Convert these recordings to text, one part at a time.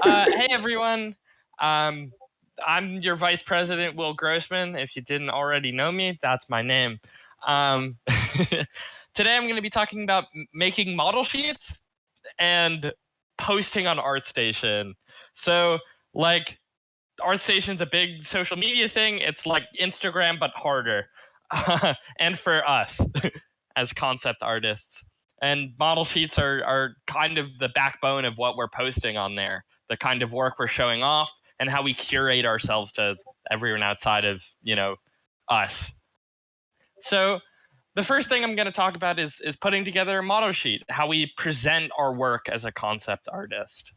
Hey everyone. Um, I'm your Vice President Will Grossman. If you didn't already know me, that's my name. Um, Today I'm going to be talking about making model sheets and posting on Artstation. So, like, Artstation's a big social media thing. It's like Instagram but harder, and for us as concept artists. And model sheets are kind of the backbone of what we're posting on there, the kind of work we're showing off, and how we curate ourselves to everyone outside of us. So the first thing I'm going to talk about is putting together a model sheet, how we present our work as a concept artist.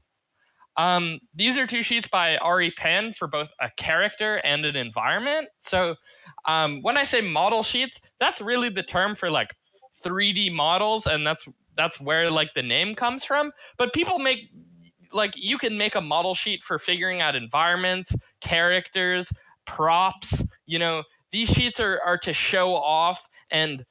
These are two sheets by Ari Pan for both a character and an environment. So when I say model sheets, that's really the term for like 3D models, and that's where like the name comes from. But people make like you can make a model sheet for figuring out environments, characters, props. These sheets are to show off and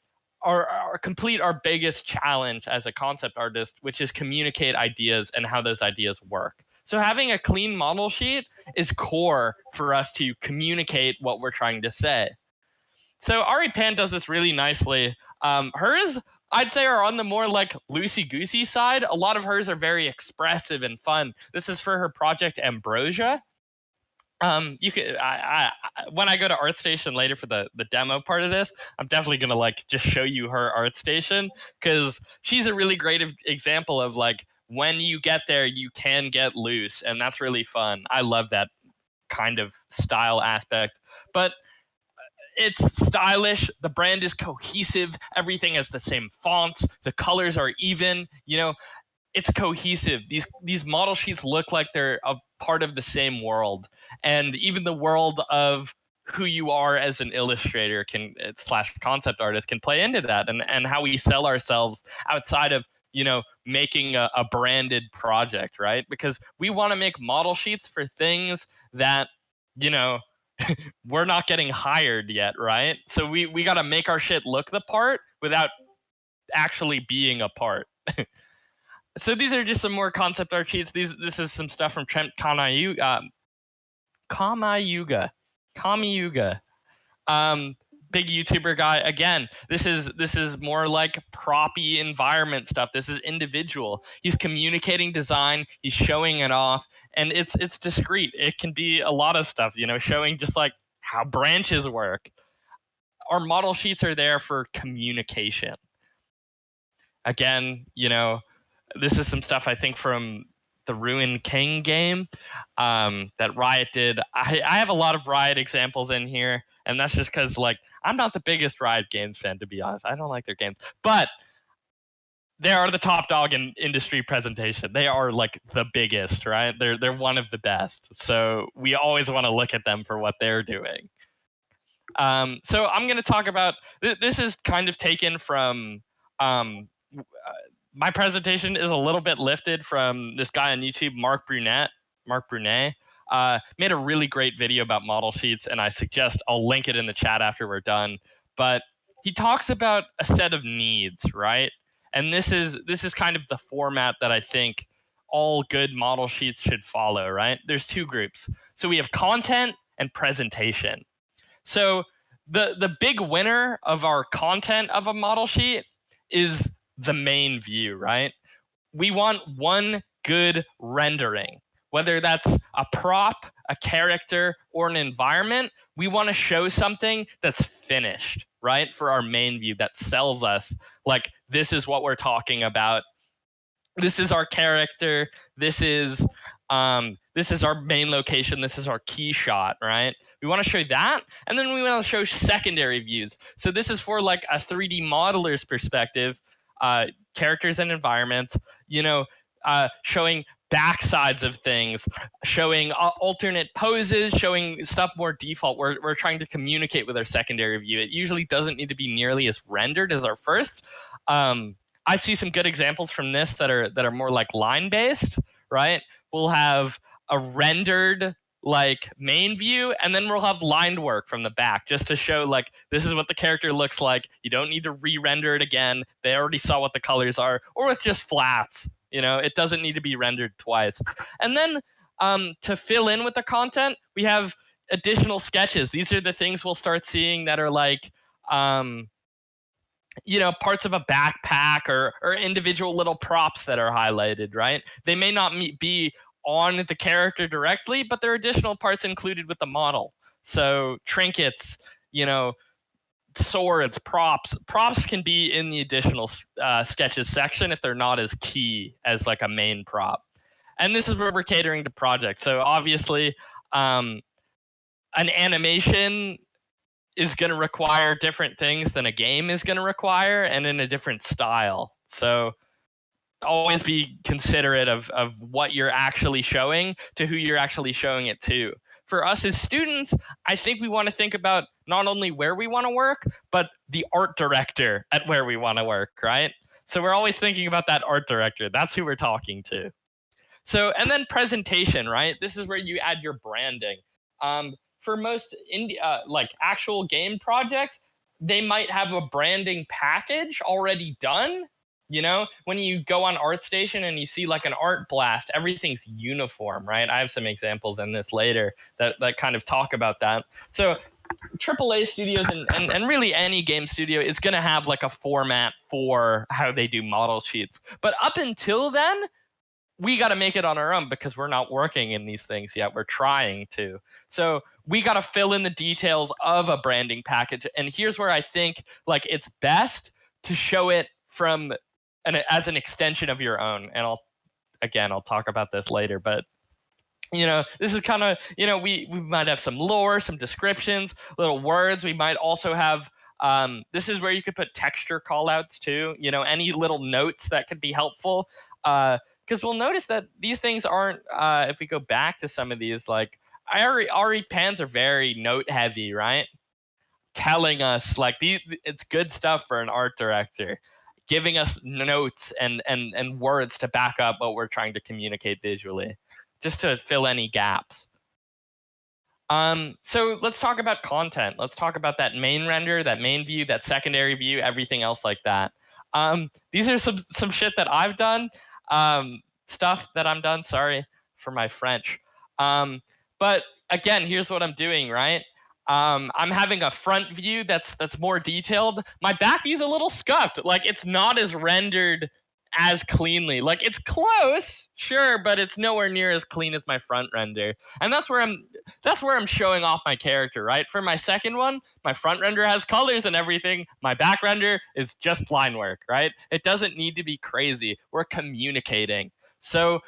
are complete our biggest challenge as a concept artist, which is communicate ideas and how those ideas work. So having a clean model sheet is core for us to communicate what we're trying to say. So Ari Pan does this really nicely. Hers, I'd say, are on the more like loosey-goosey side. A lot of hers are very expressive and fun. This is for her project Ambrosia. You could when I go to Artstation later for the demo part of this, I'm definitely gonna like just show you her Artstation, because she's a really great example of like when you get there you can get loose, and that's really fun. I love that kind of style aspect. But it's stylish, the brand is cohesive, everything has the same fonts, the colors are even, it's cohesive. These model sheets look like they're a part of the same world, and even the world of who you are as an illustrator can slash concept artist can play into that, and how we sell ourselves outside of making a branded project, right? Because we want to make model sheets for things that we're not getting hired yet, right? So we got to make our shit look the part without actually being a part. So these are just some more concept art sheets. This is some stuff from Trent Kamayuga. Big YouTuber guy. Again, this is more like proppy environment stuff. This is individual. He's communicating design. He's showing it off, and it's discreet. It can be a lot of stuff. Showing just like how branches work. Our model sheets are there for communication. Again, this is some stuff I think from the Ruined King game that Riot did. I have a lot of Riot examples in here, and that's just because like I'm not the biggest Riot Games fan, to be honest. I don't like their games, but they are the top dog in industry presentation. They are like the biggest, right? They're one of the best. So we always want to look at them for what they're doing. So I'm going to talk about this is kind of taken from my presentation is a little bit lifted from this guy on YouTube, Mark Brunet, made a really great video about model sheets, and I suggest I'll link it in the chat after we're done. But he talks about a set of needs, right? And this is kind of the format that I think all good model sheets should follow, right? There's two groups. So we have content and presentation. So the big winner of our content of a model sheet is the main view, right? We want one good rendering, whether that's a prop, a character, or an environment. We want to show something that's finished, right? For our main view that sells us like this is what we're talking about. This is our character. This is our main location. This is our key shot, right? We want to show that, and then we want to show secondary views. So this is for like a 3D modeler's perspective, characters and environments, showing backsides of things, showing alternate poses, showing stuff more default. We're trying to communicate with our secondary view. It usually doesn't need to be nearly as rendered as our first. I see some good examples from this that are more like line based, right? We'll have a rendered like main view, and then we'll have lined work from the back just to show like this is what the character looks like. You don't need to re-render it again. They already saw what the colors are, or with just flats. It doesn't need to be rendered twice. And then To fill in with the content, we have additional sketches. These are the things we'll start seeing that are like, parts of a backpack or individual little props that are highlighted, right? They may not be on the character directly, but there are additional parts included with the model. So trinkets, swords, props. Props can be in the additional sketches section if they're not as key as like a main prop. And this is where we're catering to projects. So obviously, an animation is going to require different things than a game is going to require, and in a different style. So always be considerate of what you're actually showing to who you're actually showing it to. For us as students, I think we want to think about not only where we want to work, but the art director at where we want to work, right? So we're always thinking about that art director. That's who we're talking to. So, and then presentation, right? This is where you add your branding. For most like actual game projects, they might have a branding package already done. When you go on Artstation and you see like an art blast, everything's uniform, right? I have some examples in this later that kind of talk about that. So AAA studios and really any game studio is going to have like a format for how they do model sheets. But up until then, we got to make it on our own because we're not working in these things yet. We're trying to. So we got to fill in the details of a branding package. And here's where I think like it's best to show it from as an extension of your own. And I'll talk about this later, but this is kind of, we might have some lore, some descriptions, little words. We might also have, this is where you could put texture callouts too, any little notes that could be helpful. Because we'll notice that these things aren't, if we go back to some of these, like RE pans are very note heavy, right? Telling us like it's good stuff for an art director, giving us notes and words to back up what we're trying to communicate visually, just to fill any gaps. So let's talk about content. Let's talk about that main render, that main view, that secondary view, everything else like that. These are some shit that I've done. Stuff that I'm done. Sorry for my French. But again, here's what I'm doing, right? I'm having a front view that's more detailed. My back view's a little scuffed. Like it's not as rendered as cleanly. Like it's close, sure, but it's nowhere near as clean as my front render. And that's where I'm showing off my character, right? For my second one, my front render has colors and everything. My back render is just line work, right? It doesn't need to be crazy. We're communicating. So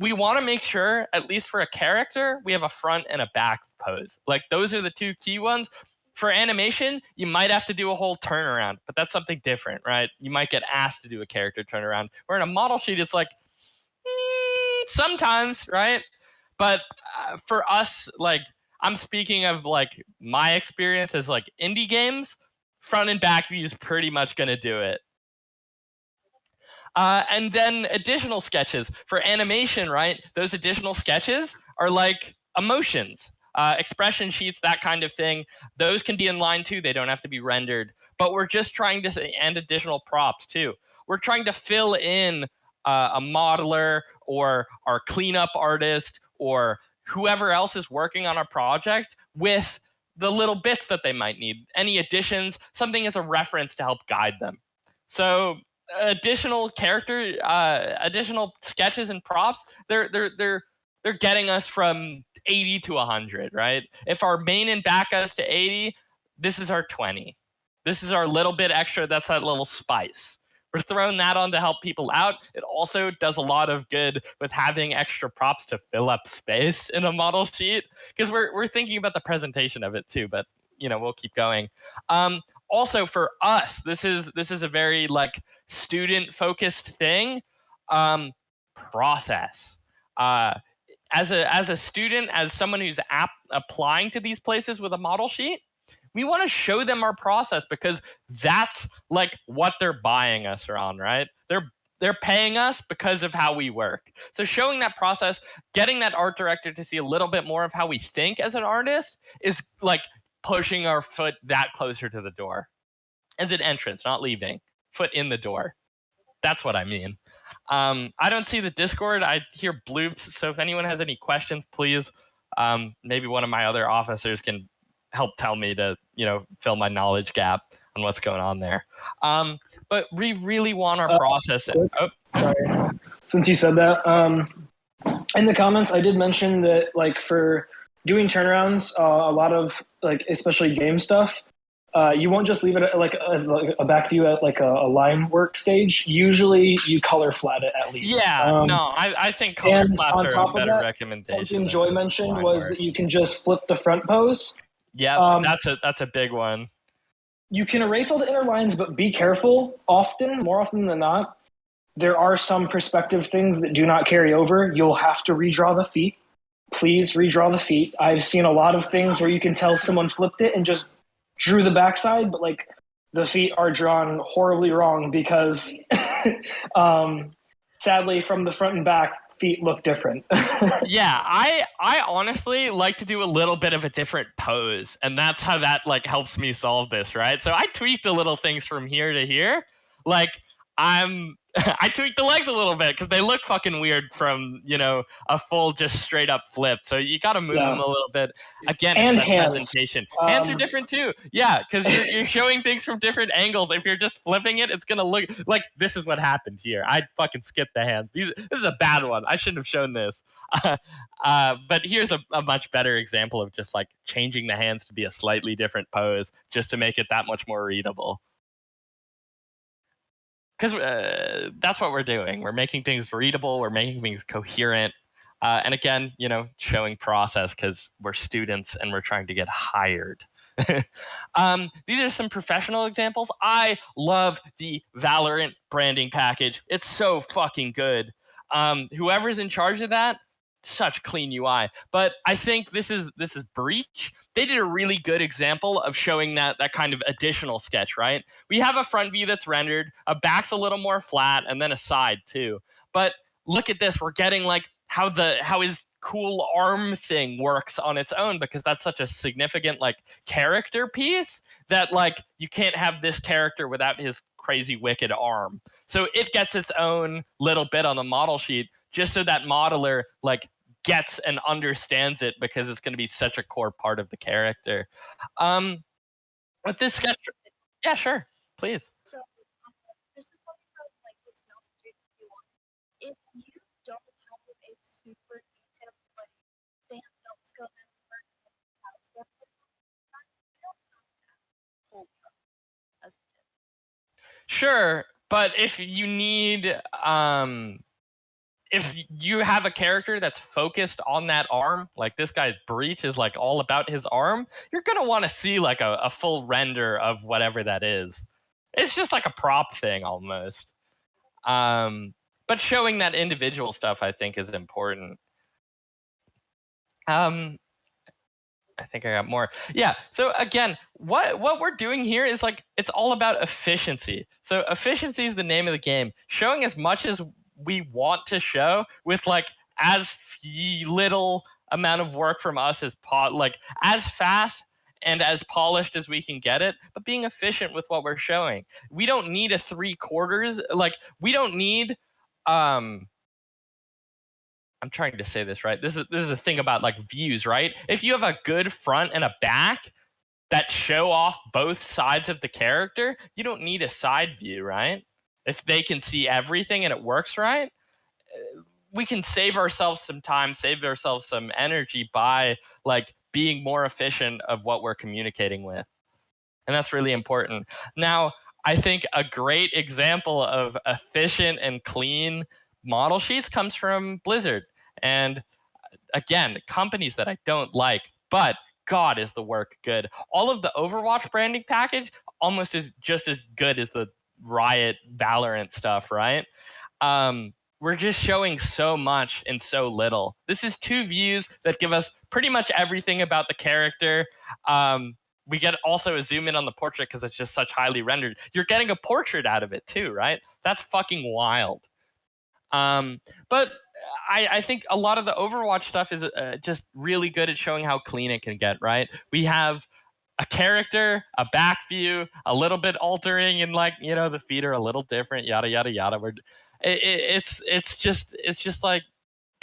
we want to make sure, at least for a character, we have a front and a back pose. Like those are the two key ones. For animation, you might have to do a whole turnaround, but that's something different, right? You might get asked to do a character turnaround. Where in a model sheet, it's like, sometimes, right? But for us, like, I'm speaking of like my experience as like indie games, front and back view is pretty much going to do it. And then additional sketches for animation, right? Those additional sketches are like emotions, expression sheets, that kind of thing. Those can be in line too. They don't have to be rendered. But we're just trying to say, and additional props too. We're trying to fill in a modeler or our cleanup artist or whoever else is working on a project with the little bits that they might need. Any additions, something as a reference to help guide them. So additional additional sketches and props, they're getting us from 80 to 100, right? If our main and back us to 80, this is our 20. This is our little bit extra. That's that little spice. We're throwing that on to help people out. It also does a lot of good with having extra props to fill up space in a model sheet, because we're thinking about the presentation of it too, but we'll keep going. Also for us, this is a very like student focused thing. Process. As a student, as someone who's applying to these places with a model sheet, we want to show them our process because that's like what they're buying us on, right? They're paying us because of how we work. So showing that process, getting that art director to see a little bit more of how we think as an artist is like pushing our foot that closer to the door. As an entrance, not leaving. Foot in the door. That's what I mean. I don't see the Discord. I hear bloops. So if anyone has any questions, please, maybe one of my other officers can help tell me to, fill my knowledge gap on what's going on there. But we really want our process. Sorry. Since you said that, in the comments, I did mention that, like, for doing turnarounds, a lot of, like, especially game stuff, you won't just leave it as a back view at like a line work stage. Usually, you color flat it at least. Yeah, no, I think color flats are a better recommendation. Something Joy mentioned was that you can just flip the front pose. Yeah, that's a big one. You can erase all the inner lines, but be careful. More often than not, there are some perspective things that do not carry over. You'll have to redraw the feet. Please redraw the feet. I've seen a lot of things where you can tell someone flipped it and just drew the backside, but like the feet are drawn horribly wrong because sadly from the front and back, feet look different. Yeah, I honestly like to do a little bit of a different pose, and that's how that like helps me solve this, right? So I tweak the little things from here to here. Like I tweak the legs a little bit because they look fucking weird from, a full just straight up flip. So you got to move them a little bit. Again, and it's hands. presentation. Hands are different too. Yeah, because you're showing things from different angles. If you're just flipping it, it's gonna look like this is what happened here. I fucking skipped the hands. This is a bad one. I shouldn't have shown this. But here's a much better example of just like changing the hands to be a slightly different pose just to make it that much more readable. Because that's what we're doing. We're making things readable. We're making things coherent. And again, showing process because we're students and we're trying to get hired. These are some professional examples. I love the Valorant branding package. It's so fucking good. Whoever's in charge of that, such clean UI. But I think this is Breach. They did a really good example of showing that kind of additional sketch, right? We have a front view that's rendered, a back's a little more flat, and then a side too. But look at this. We're getting like how his cool arm thing works on its own, because that's such a significant like character piece that like you can't have this character without his crazy wicked arm. So it gets its own little bit on the model sheet just so that modeler like gets and understands it, because it's going to be such a core part of the character. With this sketch, yeah, sure, please. So this is coming from like this mouse if you don't have a super detailed like fan notes go Sure, but if you need if you have a character that's focused on that arm, like this guy's Breach is like all about his arm, you're going to want to see like a full render of whatever that is. It's just like a prop thing almost. But showing that individual stuff, I think, is important. I think I got more. Yeah. So again, what we're doing here is like, it's all about efficiency. So efficiency is the name of the game. Showing as much as we want to show with like as little amount of work from us as like as fast and as polished as we can get it, but being efficient with what we're showing. We don't need a 3/4. Like we don't need I'm trying to say this right. This is a thing about like views, right? If you have a good front and a back that show off both sides of the character, you don't need a side view, right? If they can see everything and it works right, we can save ourselves some time, save ourselves some energy by like being more efficient of what we're communicating with. And that's really important. Now, I think a great example of efficient and clean model sheets comes from Blizzard. And again, companies that I don't like, but God, is the work good. All of the Overwatch branding package almost is just as good as the Riot Valorant stuff, right? We're just showing so much in so little. This is 2 views that give us pretty much everything about the character. We get also a zoom in on the portrait because it's just such highly rendered. You're getting a portrait out of it too, right? That's fucking wild. But I think a lot of the Overwatch stuff is just really good at showing how clean it can get, right? We have a character, a back view, a little bit altering, and like, the feet are a little different, yada, yada, yada. It's just like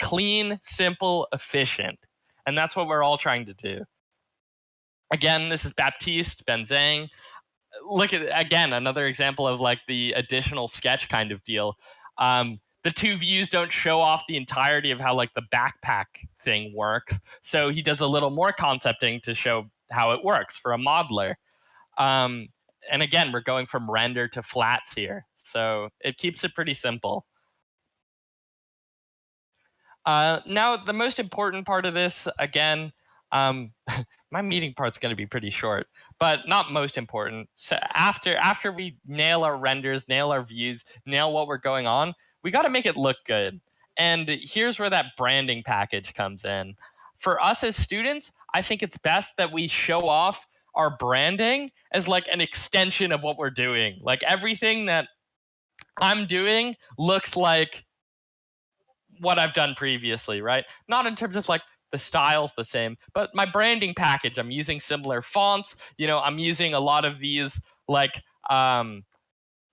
clean, simple, efficient, and that's what we're all trying to do. Again, this is Baptiste Benzang. Look at, again, another example of like the additional sketch kind of deal. The two views don't show off the entirety of how like the backpack thing works, so he does a little more concepting to show how it works for a modeler. And again, we're going from render to flats here, so it keeps it pretty simple. Now, the most important part of this, again, my meeting part's going to be pretty short, but not most important. So after we nail our renders, nail our views, nail what we're going on, we got to make it look good. And here's where that branding package comes in. For us as students, I think it's best that we show off our branding as like an extension of what we're doing. Like everything that I'm doing looks like what I've done previously, right? Not in terms of like the style's the same, but my branding package, I'm using similar fonts. I'm using a lot of these like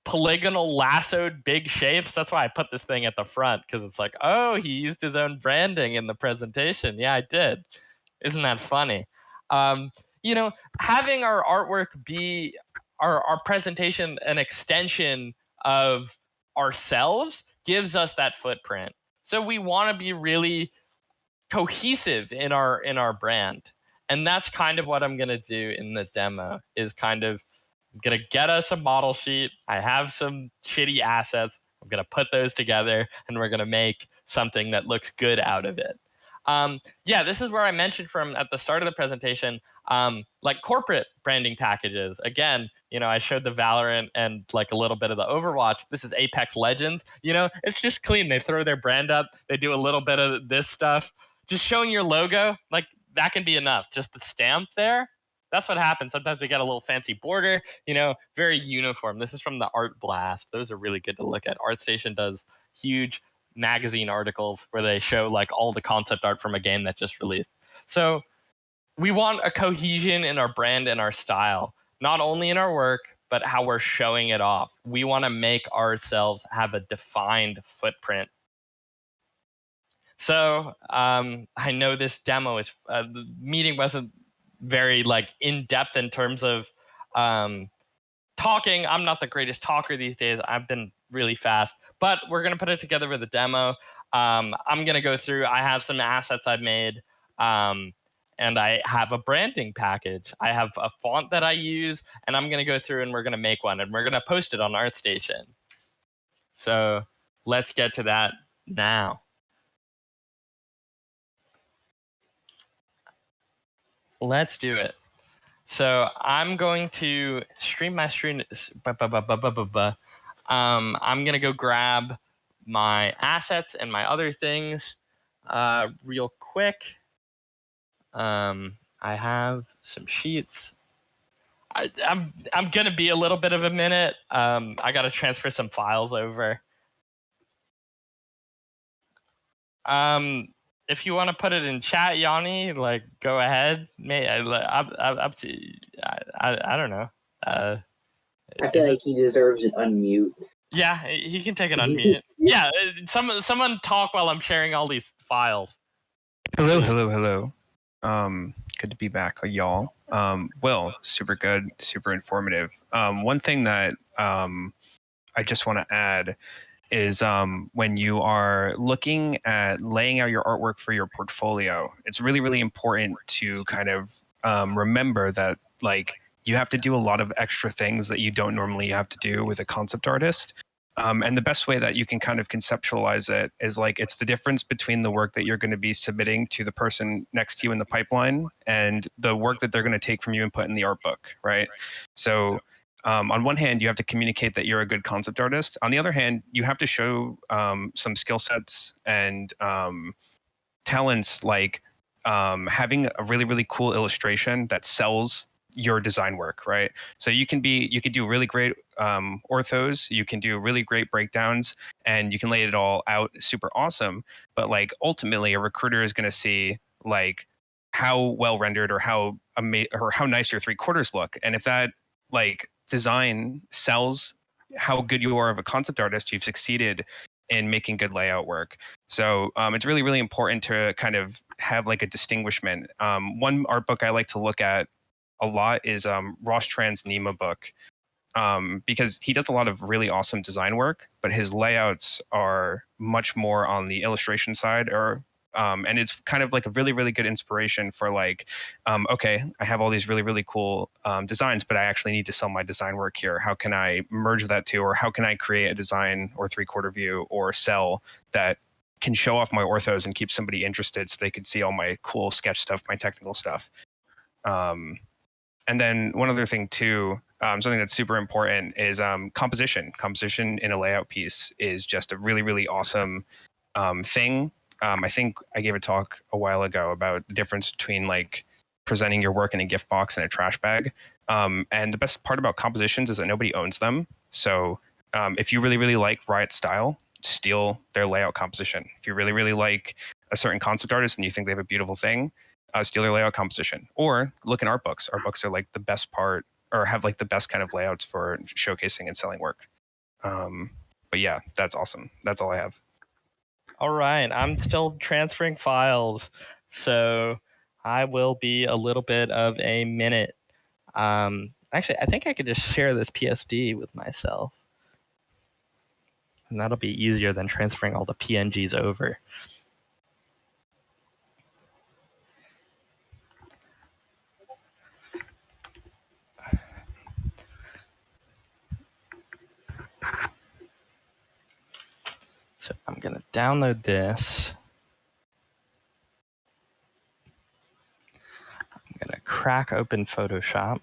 polygonal lassoed big shapes. That's why I put this thing at the front, because it's like, oh, he used his own branding in the presentation. Yeah, I did. Isn't that funny? Having our artwork be our presentation an extension of ourselves gives us that footprint. So we want to be really cohesive in our brand. And that's kind of what I'm going to do in the demo, is kind of, I'm going to get us a model sheet. I have some shitty assets. I'm going to put those together, and we're going to make something that looks good out of it. This is where I mentioned from at the start of the presentation, like corporate branding packages. Again, I showed the Valorant and like a little bit of the Overwatch. This is Apex Legends. It's just clean. They throw their brand up. They do a little bit of this stuff. Just showing your logo, like that can be enough. Just the stamp there. That's what happens. Sometimes we get a little fancy border, very uniform. This is from the Art Blast. Those are really good to look at. Artstation does huge magazine articles where they show like all the concept art from a game that just released. So we want a cohesion in our brand and our style, not only in our work, but how we're showing it off. We want to make ourselves have a defined footprint. So I know this demo is, the meeting wasn't very like in depth in terms of talking. I'm not the greatest talker these days. I've been really fast, but we're going to put it together with a demo. I'm going to go through, I have some assets I've made, and I have a branding package. I have a font that I use, and I'm going to go through and we're going to make one, and we're going to post it on Artstation. So let's get to that now. Let's do it. So I'm going to stream my screen. I'm going to go grab my assets and my other things real quick. I have some sheets. I'm going to be a little bit of a minute. I got to transfer some files over. If you want to put it in chat, Yanni, like go ahead. Up to I don't know. I feel like he deserves an unmute. Yeah, he can take an unmute. Yeah, someone talk while I'm sharing all these files. Hello. Good to be back, y'all. Will, super good, super informative. One thing that I just want to add is when you are looking at laying out your artwork for your portfolio, it's really, really important to kind of remember that like you have to do a lot of extra things that you don't normally have to do with a concept artist. And the best way that you can kind of conceptualize it is like it's the difference between the work that you're going to be submitting to the person next to you in the pipeline and the work that they're going to take from you and put in the art book, right? So on one hand, you have to communicate that you're a good concept artist. On the other hand, you have to show some skill sets and talents, like having a really, really cool illustration that sells your design work, right? So you can do really great orthos, you can do really great breakdowns, and you can lay it all out super awesome. But like ultimately, a recruiter is going to see like how well rendered or how nice your 3/4 look, and if that like design sells how good you are of a concept artist, you've succeeded in making good layout work. So it's really, really important to kind of have like a distinguishment. One art book I like to look at a lot is Ross Tran's Nema book, because he does a lot of really awesome design work, but his layouts are much more on the illustration side, or and it's kind of like a really, really good inspiration for like, okay, I have all these really, really cool designs, but I actually need to sell my design work here. How can I merge that two, or how can I create a design or 3/4 view or sell that can show off my orthos and keep somebody interested so they could see all my cool sketch stuff, my technical stuff. And then one other thing too, something that's super important is composition. Composition in a layout piece is just a really, really awesome thing. I think I gave a talk a while ago about the difference between like presenting your work in a gift box and a trash bag. And the best part about compositions is that nobody owns them. So if you really, really like Riot's style, steal their layout composition. If you really, really like a certain concept artist and you think they have a beautiful thing, steal their layout composition. Or look in art books. Art books are like the best part, or have like the best kind of layouts for showcasing and selling work. But yeah, that's awesome. That's all I have. All right, I'm still transferring files, so I will be a little bit of a minute. Actually, I think I could just share this PSD with myself, and that'll be easier than transferring all the PNGs over. So I'm going to download this. I'm going to crack open Photoshop.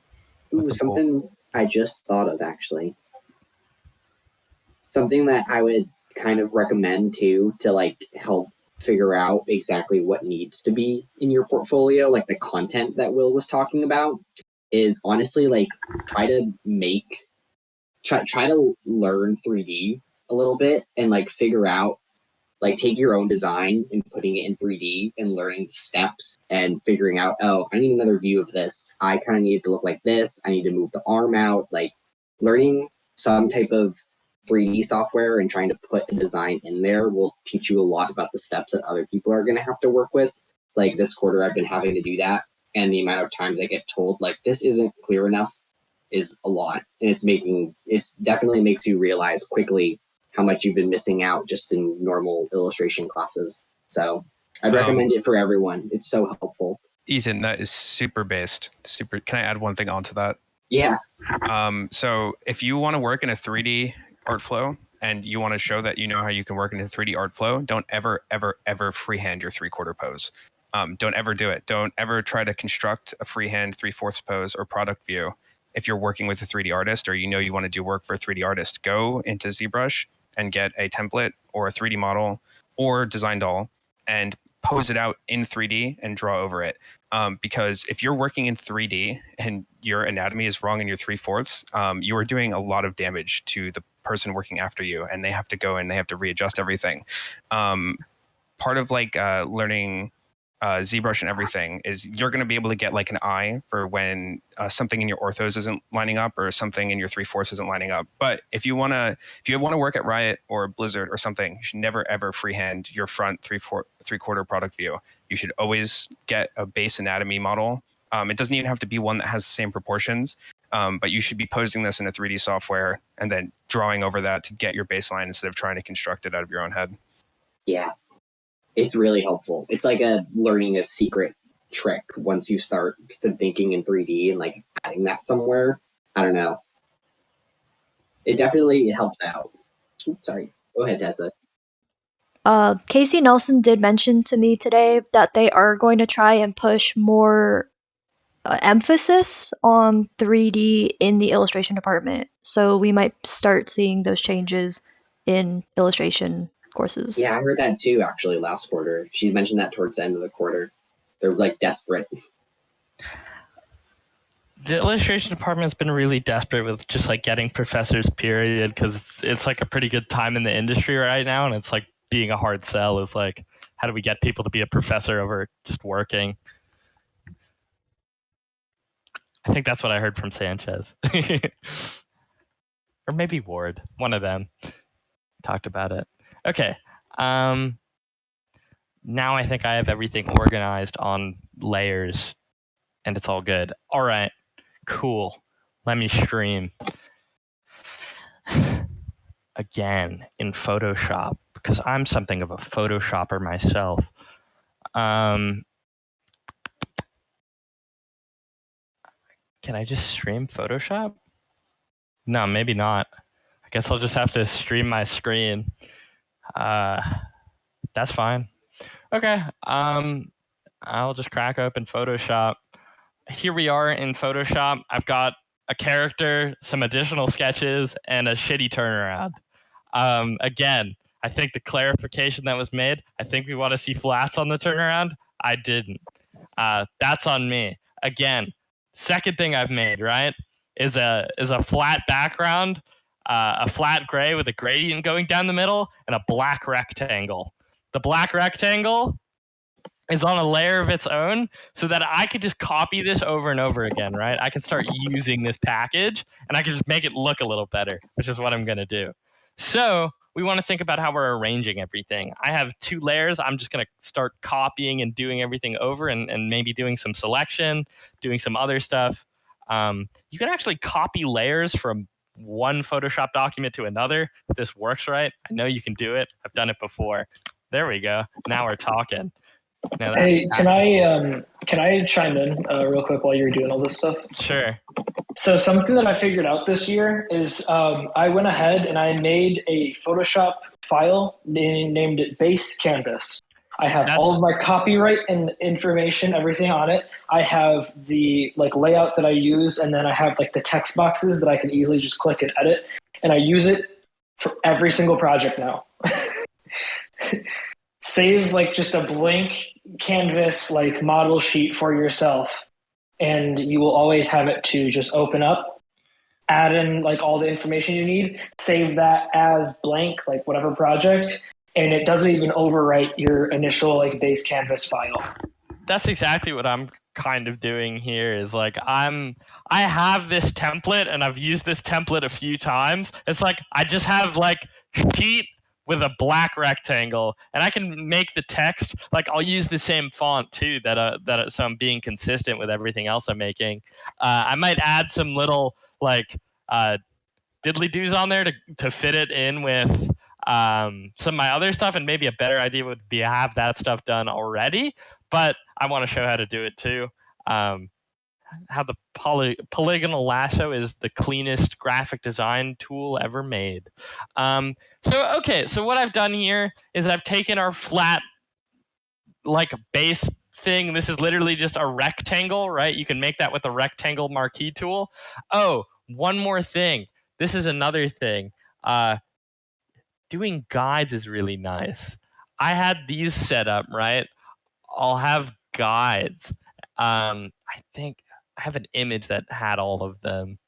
Ooh, something I just thought of, actually. Something that I would kind of recommend too, to like help figure out exactly what needs to be in your portfolio, like the content that Will was talking about, is honestly like try to learn 3D a little bit and like figure out, like take your own design and putting it in 3D and learning steps and figuring out, oh, I need another view of this. I kind of need it to look like this. I need to move the arm out. Like learning some type of 3D software and trying to put a design in there will teach you a lot about the steps that other people are going to have to work with. Like this quarter, I've been having to do that. And the amount of times I get told, like, this isn't clear enough is a lot. And it's definitely makes you realize quickly how much you've been missing out just in normal illustration classes. So I'd recommend it for everyone. It's so helpful. Ethan, that is super based. Super. Can I add one thing onto that? Yeah. So if you want to work in a 3D art flow and you want to show that you know how you can work in a 3D art flow, don't ever, ever, ever freehand your 3/4 pose. Don't ever do it. Don't ever try to construct a freehand 3/4 pose or product view. If you're working with a 3D artist or you know you want to do work for a 3D artist, go into ZBrush and get a template or a 3D model or design doll and pose it out in 3D and draw over it. Because if you're working in 3D and your anatomy is wrong in your 3/4, you are doing a lot of damage to the person working after you, and they have to go and they have to readjust everything. Part of like learning ZBrush and everything is you're going to be able to get like an eye for when something in your orthos isn't lining up or something in your 3/4 isn't lining up. But if you want to work at Riot or Blizzard or something, you should never ever freehand your front 3/4 product view. You should always get a base anatomy model. It doesn't even have to be one that has the same proportions, but you should be posing this in a 3D software and then drawing over that to get your baseline instead of trying to construct it out of your own head. Yeah. It's really helpful. It's like learning a secret trick once you start thinking in 3D and like adding that somewhere. I don't know. It definitely helps out. Oops, sorry. Go ahead, Tessa. Casey Nelson did mention to me today that they are going to try and push more emphasis on 3D in the illustration department. So we might start seeing those changes in illustration courses. Yeah, I heard that too, actually, last quarter. She mentioned that towards the end of the quarter. They're like desperate. The illustration department's been really desperate with just like getting professors, period, because it's like a pretty good time in the industry right now, and it's like being a hard sell is like, how do we get people to be a professor over just working? I think that's what I heard from Sanchez. Or maybe Ward, one of them talked about it. Okay. Now I think I have everything organized on layers and it's all good. All right, cool. Let me stream. Again, in Photoshop, because I'm something of a Photoshopper myself. Can I just stream Photoshop? No, maybe not. I guess I'll just have to stream my screen. That's fine. Okay. I'll just crack open Photoshop. Here we are in Photoshop. I've got a character, some additional sketches, and a shitty turnaround. Again, I think the clarification that was made, I think we want to see flats on the turnaround. I didn't. That's on me. Again, second thing I've made, right, is a flat background, a flat gray with a gradient going down the middle, and a black rectangle. The black rectangle is on a layer of its own so that I could just copy this over and over again, right? I can start using this package and I can just make it look a little better, which is what I'm going to do. So we want to think about how we're arranging everything. I have 2 layers. I'm just going to start copying and doing everything over and maybe doing some selection, doing some other stuff. You can actually copy layers from one Photoshop document to another if this works right. I know you can do it. I've done it before. There we go. Now we're talking. No, Hey, can I chime in real quick while you're doing all this stuff? Sure. So something that I figured out this year is I went ahead and I made a Photoshop file named it Base Canvas. I have all of my copyright and information, everything on it. I have the layout that I use, and then I have the text boxes that I can easily just click and edit, and I use it for every single project now. Save just a blank canvas model sheet for yourself, and you will always have it to just open up, add in all the information you need, save that as blank, whatever project, and it doesn't even overwrite your initial base canvas file. That's exactly what I'm kind of doing here is I have this template and I've used this template a few times. It's I just have sheet with a black rectangle, and I can make the text I'll use the same font too. So I'm being consistent with everything else I'm making. I might add some little diddly doos on there to fit it in with some of my other stuff, and maybe a better idea would be to have that stuff done already. But I want to show how to do it too. How the polygonal lasso is the cleanest graphic design tool ever made. So what I've done here is I've taken our flat base thing. This is literally just a rectangle, right? You can make that with a rectangle marquee tool. Oh, one more thing. This is another thing. Doing guides is really nice. I had these set up, right? I'll have guides. I think I have an image that had all of them.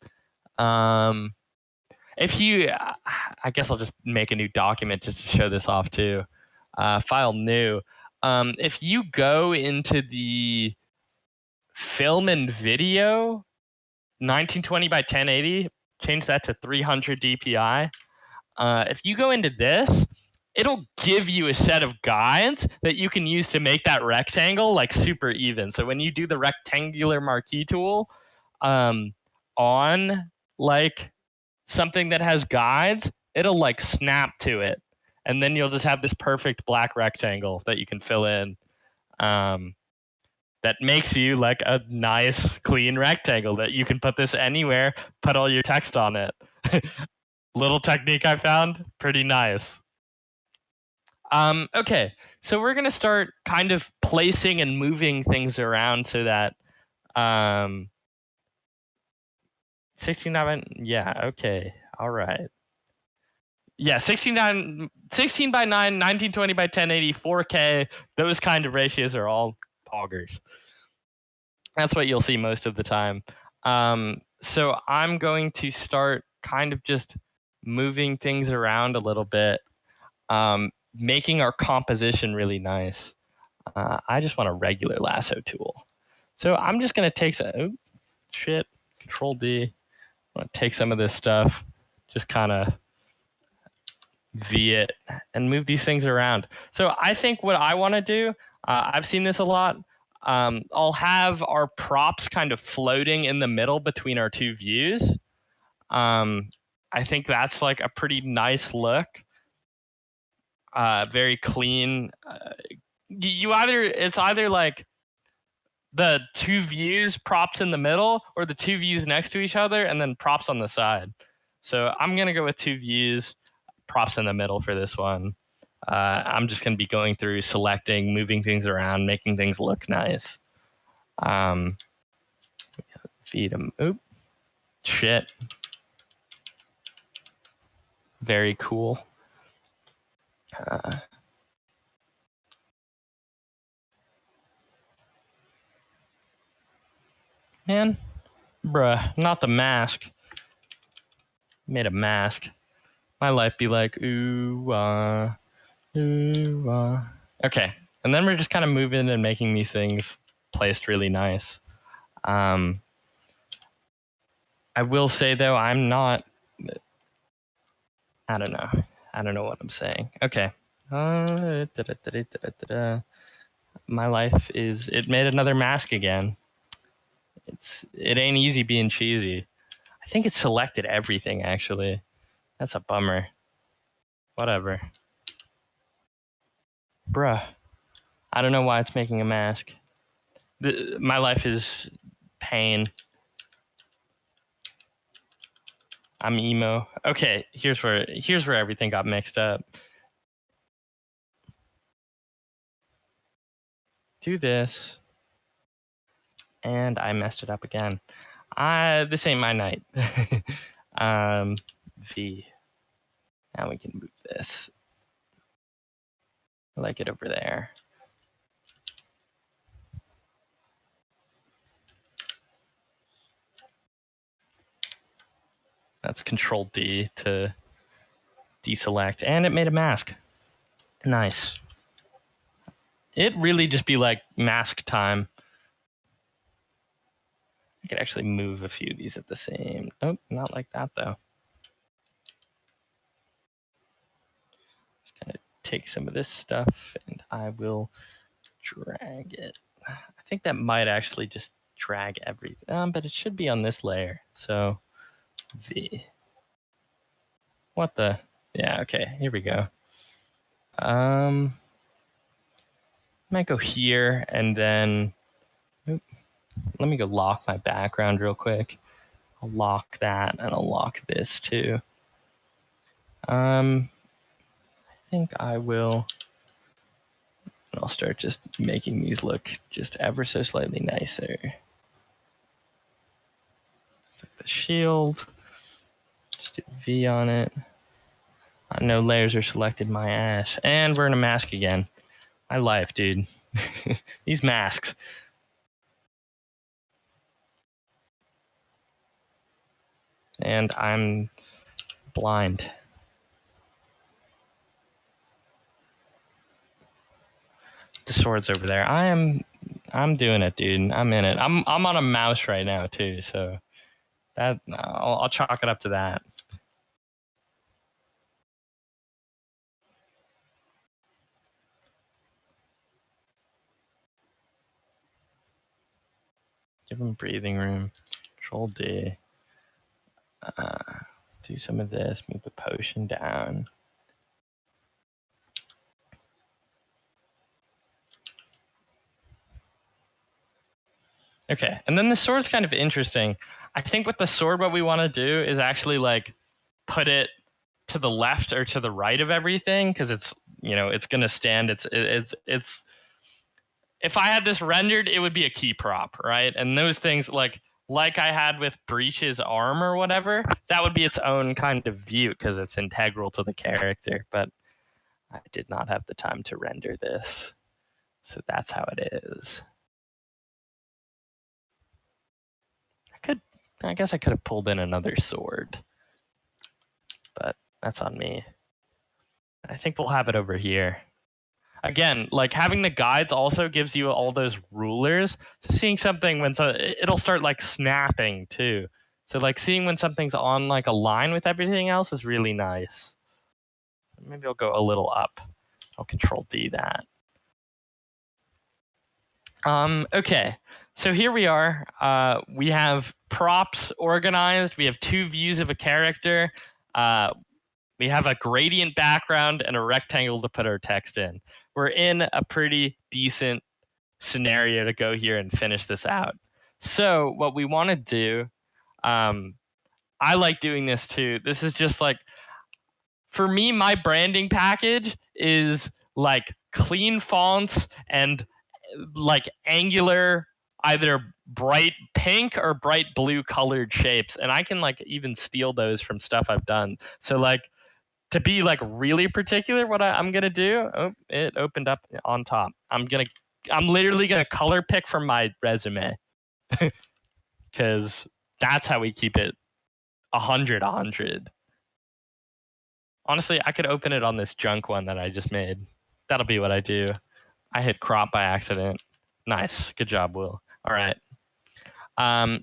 If you, I guess I'll just make a new document just to show this off too. File new. If you go into the film and video, 1920 by 1080, change that to 300 DPI. If you go into this, it'll give you a set of guides that you can use to make that rectangle super even. So when you do the rectangular marquee tool on something that has guides, it'll snap to it. And then you'll just have this perfect black rectangle that you can fill in. That makes you a nice clean rectangle that you can put this anywhere, put all your text on it. Little technique I found, pretty nice. Okay, so we're gonna start kind of placing and moving things around so that 69, yeah, okay, all right. Yeah, 16 by 9, 1920 by 1080, 4K, those kind of ratios are all poggers. That's what you'll see most of the time. So I'm going to start kind of just moving things around a little bit, making our composition really nice. I just want a regular lasso tool. So I'm just going to take some, Control D. I'm going to take some of this stuff, just kind of V it, and move these things around. So I think what I want to do, I've seen this a lot. I'll have our props kind of floating in the middle between our two views. I think that's like a pretty nice look. Very clean. It's either like the two views props in the middle or the two views next to each other and then props on the side. So I'm going to go with two views, props in the middle for this one. I'm just going to be going through, selecting, moving things around, making things look nice. Feed them. Oop. Shit. Very cool. Man, bruh, not the mask. Made a mask. My life be like, ooh, ooh, Okay, and then we're just kind of moving and making these things placed really nice. I will say, though, I'm not... I don't know. I don't know what I'm saying. Okay. My life is... It made another mask again. It ain't easy being cheesy. I think it selected everything, actually. That's a bummer. Whatever. Bruh. I don't know why it's making a mask. My life is pain. I'm emo. Okay, here's where everything got mixed up. Do this. And I messed it up again. This ain't my night. V. Now we can move this. I like it over there. That's Control D to deselect, and it made a mask. Nice. It really just be like mask time. I could actually move a few of these at the same. Oh, not like that though. Just kind of take some of this stuff and I will drag it. I think that might actually just drag everything, but it should be on this layer. So V. What the? Yeah, okay, here we go. Might go here and then, let me go lock my background real quick. I'll lock that and I'll lock this too. I think I will, and I'll start just making these look just ever so slightly nicer. Like the shield, just do V on it. No layers are selected, my ass. And we're in a mask again. My life, dude. These masks. And I'm blind. The sword's over there. I'm doing it, dude. I'm in it. I'm on a mouse right now too, so that I'll chalk it up to that. Give him breathing room. Control D. Do some of this. Move the potion down. Okay, and then the sword's kind of interesting. I think with the sword, what we want to do is actually like put it to the left or to the right of everything, because it's, you know, it's gonna stand. It's if I had this rendered, it would be a key prop, right? And those things like I had with Breach's arm or whatever, that would be its own kind of view because it's integral to the character. But I did not have the time to render this, so that's how it is. I guess I could have pulled in another sword, but that's on me. I think we'll have it over here. Again, like having the guides also gives you all those rulers. So seeing something when it'll start like snapping too. So like seeing when something's on like a line with everything else is really nice. Maybe I'll go a little up. I'll Control D that. Okay, so here we are. We have props organized. We have 2 views of a character. We have a gradient background and a rectangle to put our text in. We're in a pretty decent scenario to go here and finish this out. So what we want to do, I like doing this too. This is just like, for me, my branding package is like clean fonts and like angular, either bright pink or bright blue colored shapes. And I can like even steal those from stuff I've done. So like, to be like really particular, what I'm gonna do, oh, it opened up on top. I'm literally gonna color pick from my resume because that's how we keep it 100. Honestly, I could open it on this junk one that I just made. That'll be what I do. I hit crop by accident. Nice. Good job, Will. All right.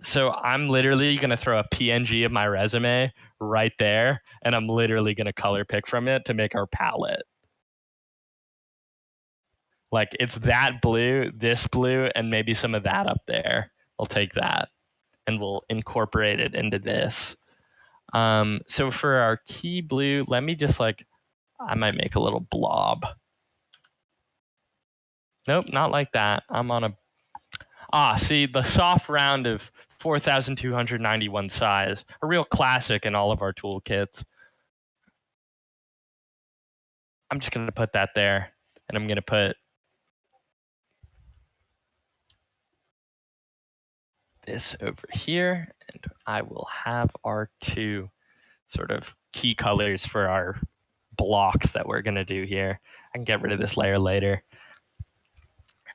So I'm literally going to throw a PNG of my resume right there, and I'm literally going to color pick from it to make our palette. Like, it's that blue, this blue, and maybe some of that up there. I'll take that, and we'll incorporate it into this. So for our key blue, let me just like, I might make a little blob. Nope, not like that. I'm on a, see, the soft round of 4,291 size, a real classic in all of our toolkits. I'm just going to put that there, and I'm going to put this over here, and I will have our 2 sort of key colors for our blocks that we're going to do here. I can get rid of this layer later.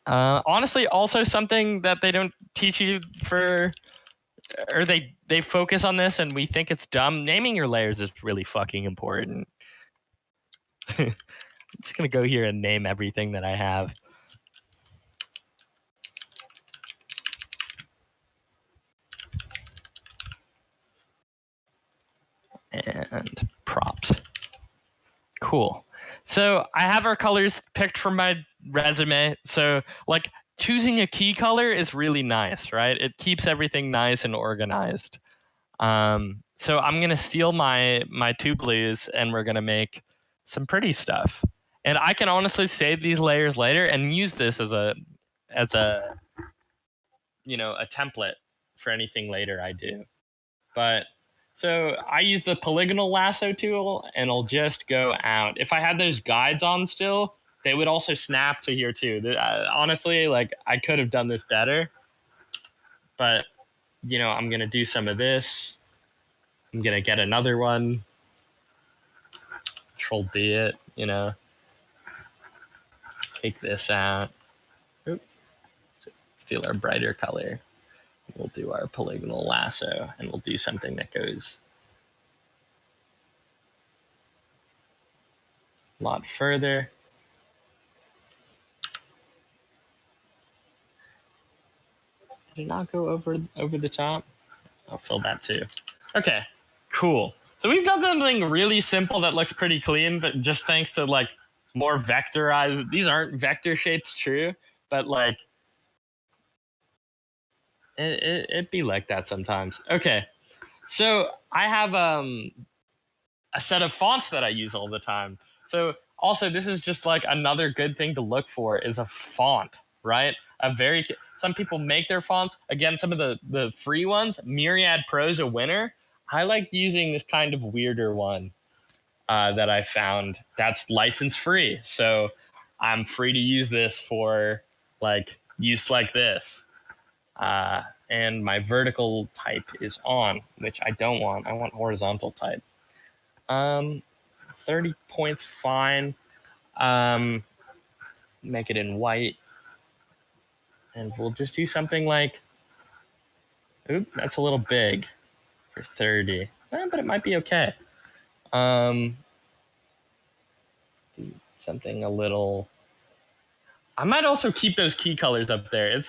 Honestly, also something that they don't teach you for, or they focus on this and we think it's dumb. Naming your layers is really fucking important. I'm just going to go here and name everything that I have. And props. Cool. So I have our colors picked from my resume. So like choosing a key color is really nice, right? It keeps everything nice and organized. So I'm gonna steal my 2 blues and we're gonna make some pretty stuff. And I can honestly save these layers later and use this as a you know, a template for anything later I do. But so I use the polygonal lasso tool and I'll just go out. If I had those guides on still, they would also snap to here too. Honestly, like I could have done this better, but you know, I'm going to do some of this. I'm going to get another one. Control D it, you know, take this out. Oop. Steal our brighter color. We'll do our polygonal lasso and we'll do something that goes a lot further. Did it not go over the top? I'll fill that too. Okay, cool. So we've done something really simple that looks pretty clean, but just thanks to like more vectorized, these aren't vector shapes, true, but like it be like that sometimes. Okay, so I have a set of fonts that I use all the time. So also this is just like another good thing to look for is a font, right? Some people make their fonts. Again, some of the free ones, Myriad Pro's a winner. I like using this kind of weirder one that I found that's license free. So I'm free to use this for like use like this. And my vertical type is on, which I don't want. I want horizontal type. 30 points, fine. Make it in white. And we'll just do something like, oop, that's a little big for 30. But it might be okay. Do something a little... I might also keep those key colors up there.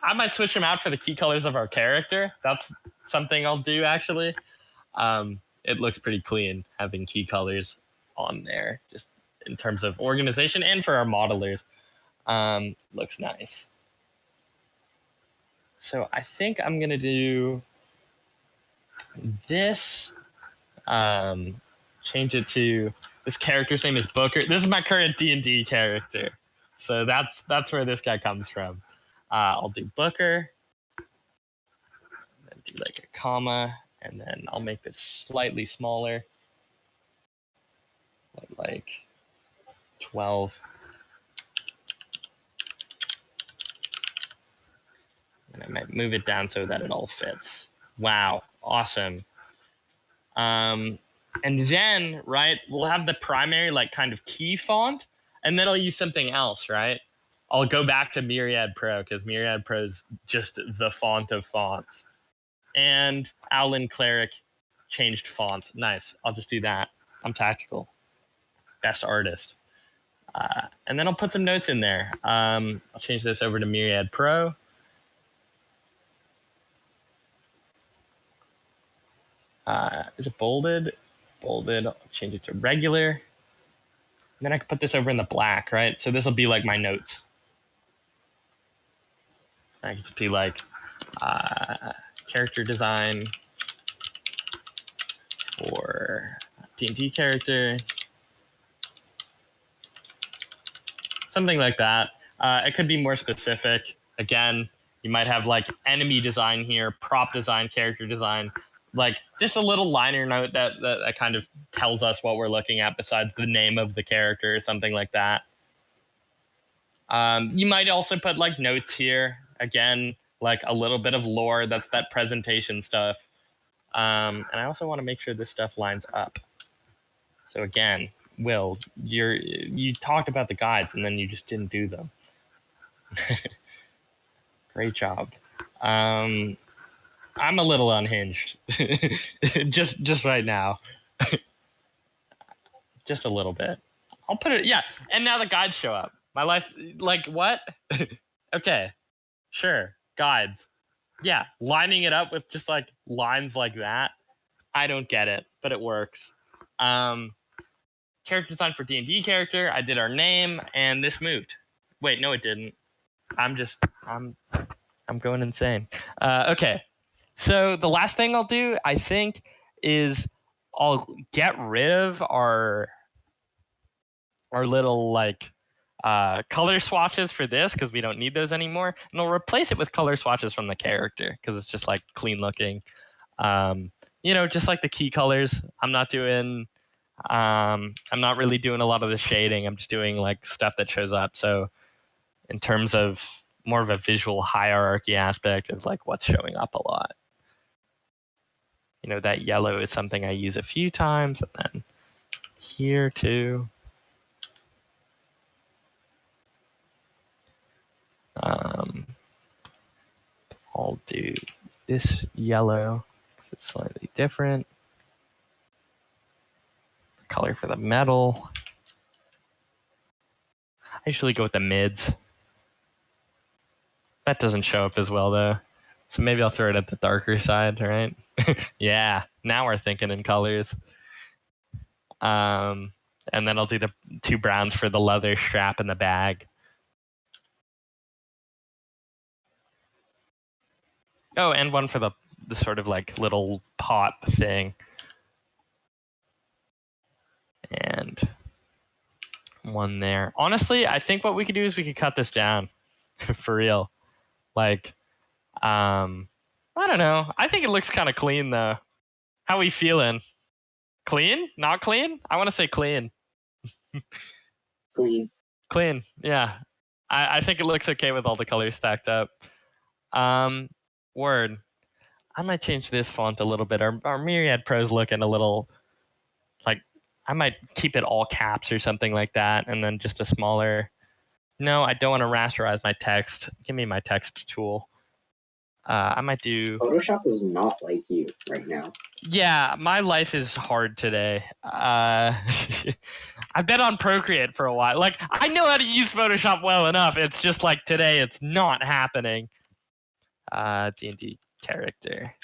I might switch them out for the key colors of our character. That's something I'll do, actually. It looks pretty clean, having key colors. on there, just in terms of organization and for our modelers. Looks nice. So I think I'm gonna do this. Change it to, this character's name is Booker. This is my current D&D character, so that's where this guy comes from. I'll do Booker, then do like a comma, and then I'll make this slightly smaller, like 12. And I might move it down so that it all fits. Wow, awesome. And then, right, we'll have the primary like kind of key font, and then I'll use something else, right? I'll go back to Myriad Pro because Myriad Pro is just the font of fonts. And Alan Cleric changed fonts. Nice. I'll just do that. I'm tactical. Best artist. And then I'll put some notes in there. I'll change this over to Myriad Pro. Is it bolded? Bolded. I'll change it to regular. And then I can put this over in the black, right? So this will be like my notes. I can just be like character design for D&D character. Something like that. It could be more specific. Again, you might have like enemy design here, prop design, character design. Like just a little liner note that kind of tells us what we're looking at besides the name of the character or something like that. You might also put like notes here. Again, like a little bit of lore. That's that presentation stuff. And I also want to make sure this stuff lines up. So again, Will, you talked about the guides and then you just didn't do them. Great job. I'm a little unhinged. just right now. Just a little bit. I'll put it, yeah. And now the guides show up. My life, like what? Okay, sure, guides. Yeah, lining it up with just like lines like that. I don't get it, but it works. Character design for D&D character. I did our name, and this moved. Wait, no, it didn't. I'm going insane. Okay, so the last thing I'll do, I think, is I'll get rid of our little like color swatches for this because we don't need those anymore, and I'll replace it with color swatches from the character because it's just like clean looking. Just like the key colors. I'm not really doing a lot of the shading. I'm just doing like stuff that shows up. So in terms of more of a visual hierarchy aspect of like what's showing up a lot, that yellow is something I use a few times, and then here too. I'll do this yellow because it's slightly different. Color for the metal. I usually go with the mids. That doesn't show up as well though. So maybe I'll throw it at the darker side, right? Yeah, now we're thinking in colors. And then I'll do the 2 browns for the leather strap and the bag. Oh, and one for the sort of like little pot thing. And one there. Honestly, I think what we could do is we could cut this down for real. Like, I don't know. I think it looks kind of clean though. How we feeling? Clean? Not clean? I want to say clean. Clean. Clean, yeah. I think it looks okay with all the colors stacked up. Word. I might change this font a little bit. Our Myriad Pro's looking a little like, I might keep it all caps or something like that, and then just a smaller. No, I don't want to rasterize my text. Give me my text tool. I might do. Photoshop is not like you right now. Yeah, my life is hard today. I've been on Procreate for a while. Like, I know how to use Photoshop well enough. It's just like today, it's not happening. D&D character.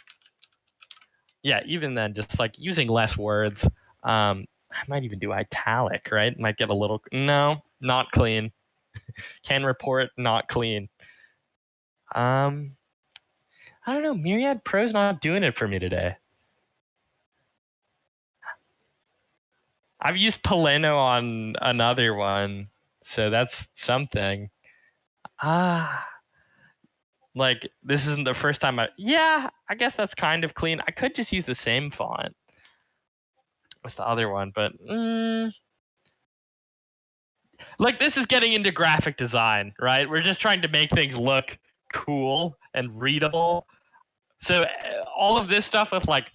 Yeah, even then, just like using less words. I might even do italic, right? Might get a little, no, not clean. Can report, not clean. I don't know. Myriad Pro's not doing it for me today. I've used Poleno on another one, so that's something. Like, this isn't the first time yeah, I guess that's kind of clean. I could just use the same font as the other one, but like, this is getting into graphic design, right? We're just trying to make things look cool and readable. So all of this stuff with like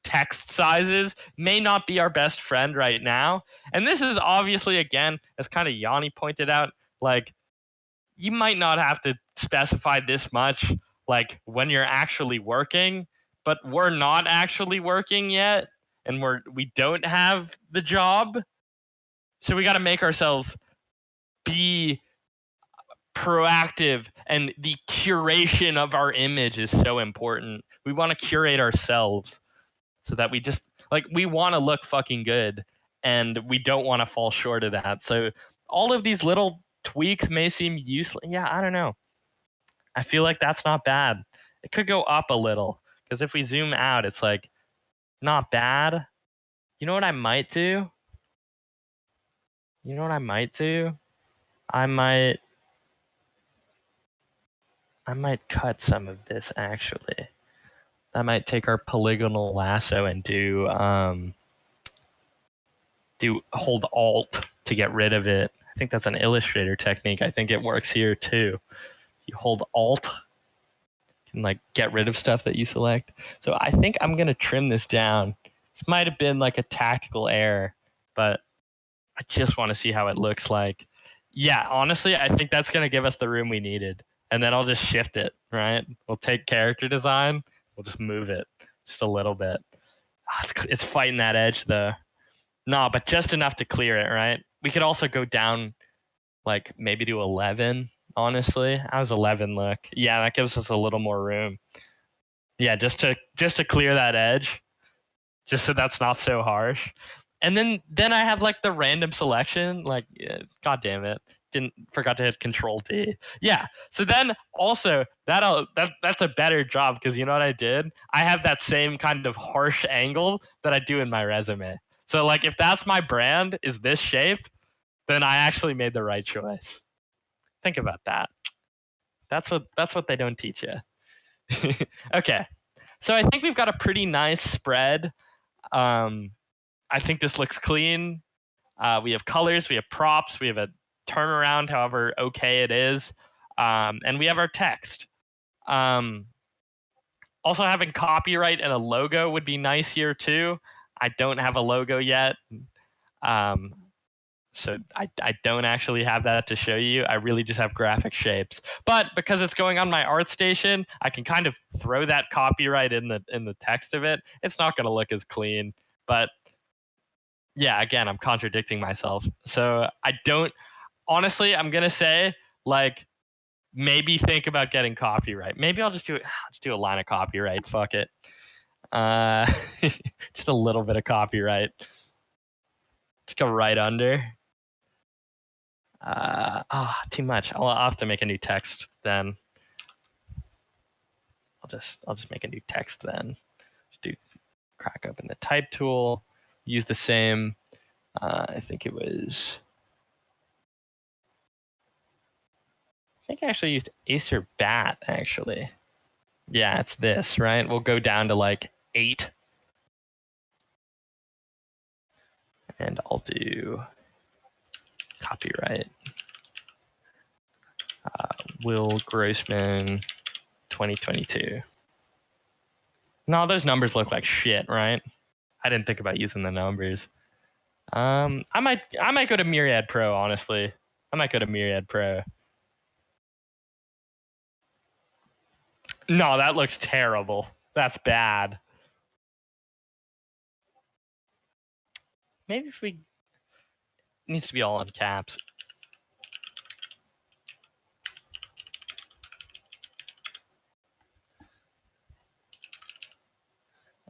text sizes may not be our best friend right now. And this is obviously, again, as kind of Yanni pointed out, like, you might not have to specify this much like when you're actually working, but we're not actually working yet, and we don't have the job. So we got to make ourselves be proactive, and the curation of our image is so important. We want to curate ourselves so that we just like, we want to look fucking good, and we don't want to fall short of that. So all of these little tweaks may seem useless. Yeah, I don't know. I feel like that's not bad. It could go up a little, because if we zoom out, it's like not bad. You know what I might do? I might cut some of this, actually. I might take our polygonal lasso and do hold Alt to get rid of it. I think that's an Illustrator technique. I think it works here too. You hold Alt and like get rid of stuff that you select. So I think I'm gonna trim this down. This might have been like a tactical error, but I just want to see how it looks like. Yeah, honestly, I think that's gonna give us the room we needed. And then I'll just shift it, right? We'll take character design, we'll just move it just a little bit. It's fighting that edge though. No, but just enough to clear it, right? We could also go down, like maybe to 11, honestly. How's 11 look? Yeah, that gives us a little more room. Yeah, just to clear that edge, just so that's not so harsh. And then I have like the random selection, like, god damn it. Forgot to hit Control D. Yeah. So then also that's a better job, because you know what I did? I have that same kind of harsh angle that I do in my resume. So like, if that's my brand, is this shape, then I actually made the right choice. Think about that. That's what they don't teach you. Okay. So I think we've got a pretty nice spread. I think this looks clean. We have colors, we have props, we have a turnaround, however okay it is, and we have our text. Also, having copyright and a logo would be nice here too. I don't have a logo yet, so I don't actually have that to show you. I really just have graphic shapes. But because it's going on my Artstation, I can kind of throw that copyright in the text of it. It's not going to look as clean, but yeah, again, I'm contradicting myself. So I don't, honestly, I'm going to say, like, maybe think about getting copyright. Maybe I'll just do a line of copyright. Fuck it. Just a little bit of copyright. Just go right under. Too much. I'll have to make a new text then. I'll just make a new text then. Just crack open the type tool. Use the same. I think I actually used Acer Bat, actually. Yeah, it's this, right? We'll go down to like 8. And I'll do copyright. Will Grossman 2022. No, those numbers look like shit, right? I didn't think about using the numbers. I might go to Myriad Pro, honestly. I might go to Myriad Pro. No, that looks terrible. That's bad. Maybe if it needs to be all in caps.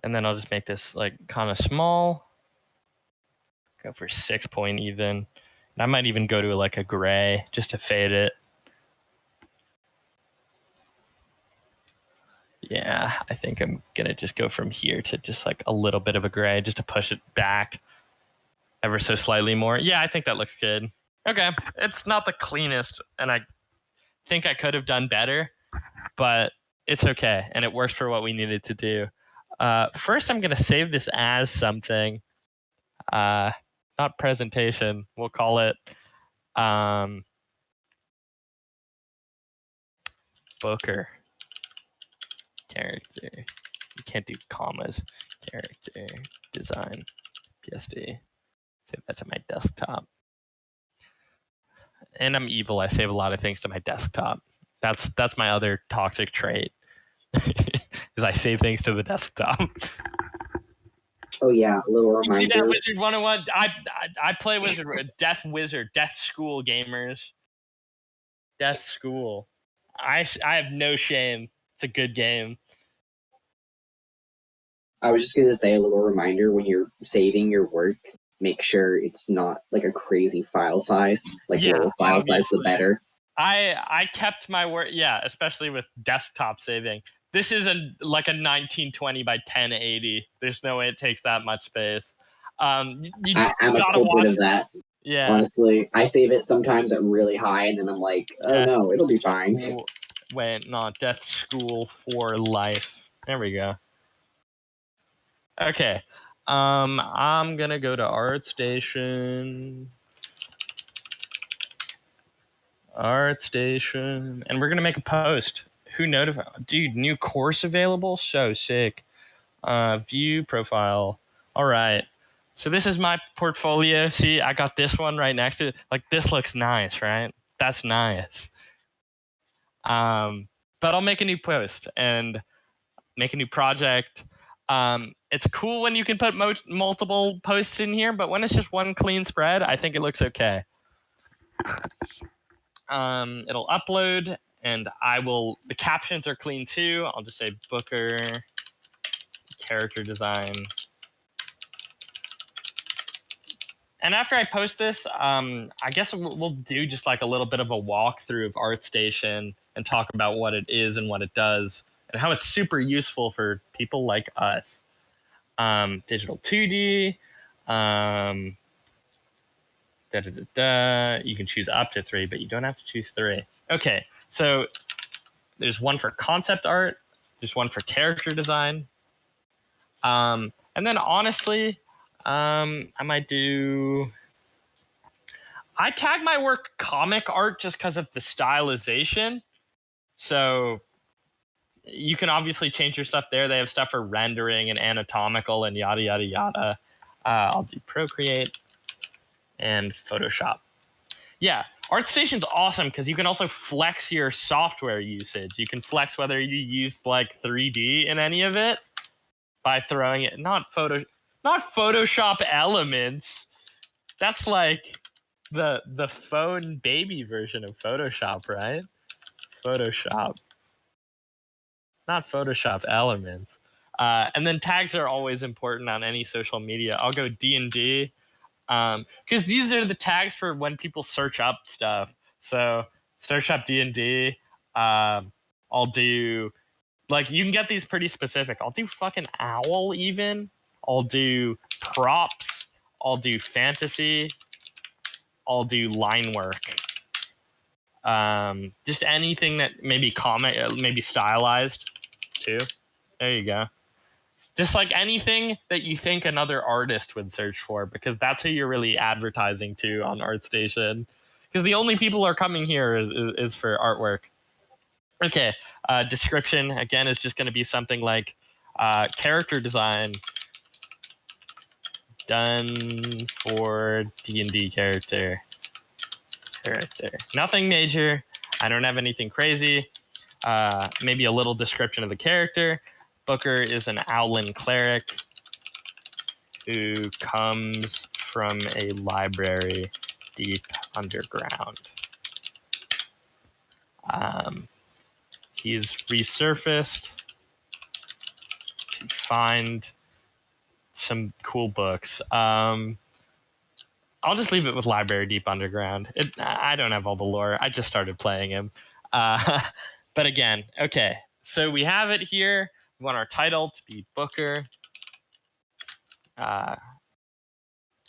And then I'll just make this like kind of small. Go for 6 point even. And I might even go to like a gray just to fade it. Yeah, I think I'm gonna just go from here to just like a little bit of a gray just to push it back ever so slightly more. Yeah, I think that looks good. Okay, it's not the cleanest, and I think I could have done better, but it's okay, and it works for what we needed to do. First, I'm gonna save this as something, not presentation. We'll call it Booker character. You can't do commas. Character design PSD. Save that to my desktop. And I'm evil. I save a lot of things to my desktop. That's my other toxic trait. Is I save things to the desktop. Oh yeah, a little You see that reminder. Wizard 101? I play Wizard Death School gamers. Death School. I have no shame. It's a good game. I was just gonna say a little reminder when you're saving your work, make sure it's not like a crazy file size. Like the lower file size, the better. I kept my word. Yeah, especially with desktop saving. This is like a 1920 by 1080. There's no way it takes that much space. I'm a culprit of that. Yeah. Honestly, I save it sometimes at really high, and then I'm like, oh no, it'll be fine. Wait, not Death School for Life. There we go. Okay. I'm gonna go to Artstation. Artstation, and we're gonna make a post. Who notified? Dude, new course available. So sick. View profile. All right. So this is my portfolio. See, I got this one right next to it. Like this looks nice, right? That's nice. But I'll make a new post and make a new project. It's cool when you can put multiple posts in here, but when it's just one clean spread, I think it looks okay. It'll upload, and the captions are clean too. I'll just say Booker character design. And after I post this, I guess we'll do just like a little bit of a walkthrough of Artstation and talk about what it is and what it does and how it's super useful for people like us. Digital 2D. You can choose up to 3, but you don't have to choose 3. Okay, so there's one for concept art. There's one for character design. And then honestly, I tag my work comic art just because of the stylization. So you can obviously change your stuff there. They have stuff for rendering and anatomical and yada, yada, yada. I'll do Procreate and Photoshop. Yeah, Artstation's awesome because you can also flex your software usage. You can flex whether you used like 3D in any of it by throwing it, not Photoshop Elements. That's like the phone baby version of Photoshop, right? Photoshop, not Photoshop Elements. And then tags are always important on any social media. I'll go D&D because these are the tags for when people search up stuff. So search up D&D. I'll do like you can get these pretty specific. I'll do fucking owl even. I'll do props. I'll do fantasy. I'll do line work. Just anything that maybe maybe stylized too. There you go. Just like anything that you think another artist would search for, because that's who you're really advertising to on Artstation. Because the only people who are coming here is for artwork. Okay, description, again, is just going to be something like character design done for D&D character. Nothing major. I don't have anything crazy. Maybe a little description of the character. Booker is an Owlin cleric who comes from a library deep underground. He's resurfaced to find some cool books. I'll just leave it with Library Deep Underground. I don't have all the lore. I just started playing him. But again, okay. So we have it here. We want our title to be Booker.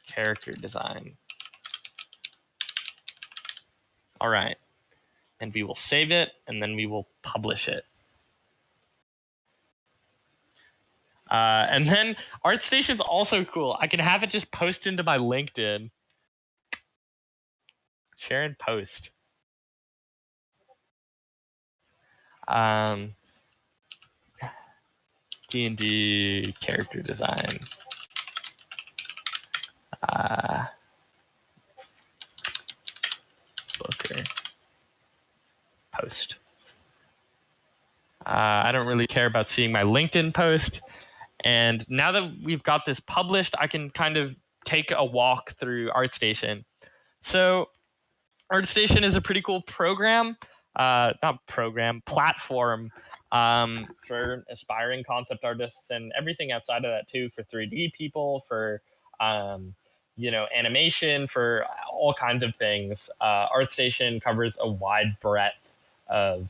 Character design. All right. And we will save it, and then we will publish it. And then Artstation's also cool. I can have it just post into my LinkedIn. Share and post. D&D character design. Booker. Post. I don't really care about seeing my LinkedIn post. And now that we've got this published, I can kind of take a walk through Artstation. So Artstation is a pretty cool program, platform for aspiring concept artists and everything outside of that too, for 3D people, for animation, for all kinds of things. Artstation covers a wide breadth of